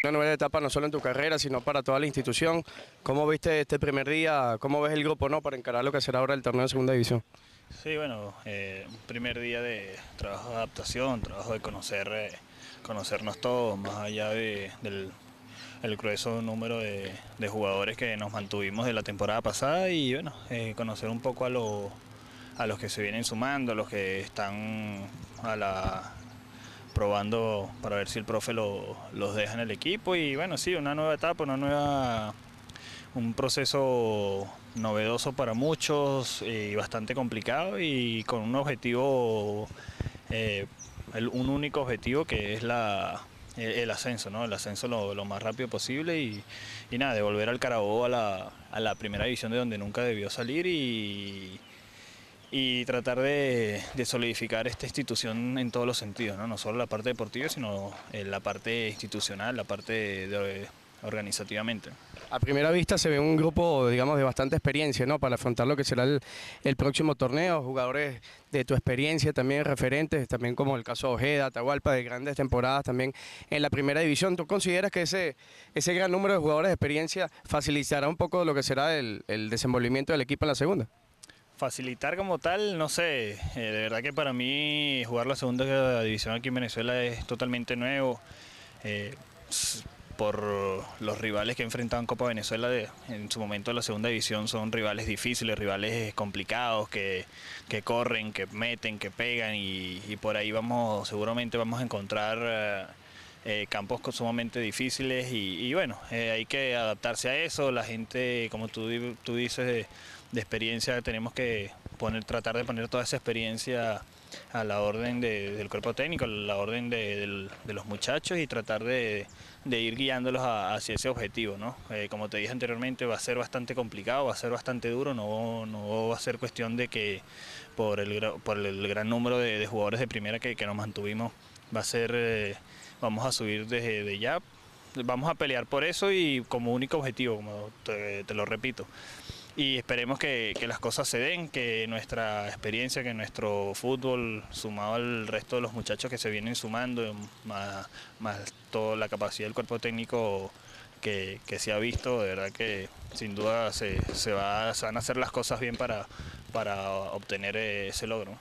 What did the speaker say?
una nueva etapa no solo en tu carrera, sino para toda la institución. ¿Cómo viste este primer día? ¿Cómo ves el grupo, no, para encarar lo que será ahora el torneo de segunda división? Sí, bueno, un primer día de trabajo de adaptación, trabajo de conocernos todos, más allá del el grueso número de jugadores que nos mantuvimos de la temporada pasada y bueno, conocer un poco a los que se vienen sumando, a los que están a la probando para ver si el profe los deja en el equipo y bueno, sí, una nueva etapa, un proceso novedoso para muchos y bastante complicado y con un objetivo, eh, un único objetivo que es el ascenso, ¿no? El ascenso lo más rápido posible y nada, devolver al Carabobo a la primera división de donde nunca debió salir y tratar de solidificar esta institución en todos los sentidos, ¿no? No solo la parte deportiva, sino la parte institucional, la parte organizativamente. A primera vista se ve un grupo, digamos, de bastante experiencia, ¿no? Para afrontar lo que será el próximo torneo, jugadores de tu experiencia, también referentes, también como el caso de Ojeda, Atahualpa, de grandes temporadas también en la primera división. ¿Tú consideras que ese gran número de jugadores de experiencia facilitará un poco lo que será el desenvolvimiento del equipo en la segunda? Facilitar como tal, no sé, de verdad que para mí jugar la segunda división aquí en Venezuela es totalmente nuevo. eh, por los rivales que he enfrentado en Copa Venezuela en su momento de la segunda división son rivales difíciles, rivales complicados, que corren, que meten, que pegan y por ahí seguramente vamos a encontrar campos sumamente difíciles y bueno, hay que adaptarse a eso, la gente, como tú dices, de experiencia, tenemos que tratar de poner toda esa experiencia a la orden del cuerpo técnico, a la orden de los muchachos y tratar de ir guiándolos hacia ese objetivo, ¿no? Como te dije anteriormente, va a ser bastante complicado, va a ser bastante duro, no va a ser cuestión de que por el gran número de jugadores de primera que nos mantuvimos, va a ser, vamos a subir desde ya, vamos a pelear por eso y como único objetivo, como te lo repito. Y esperemos que las cosas se den, que nuestra experiencia, que nuestro fútbol, sumado al resto de los muchachos que se vienen sumando, más toda la capacidad del cuerpo técnico que se ha visto, de verdad que sin duda se van a hacer las cosas bien para obtener ese logro.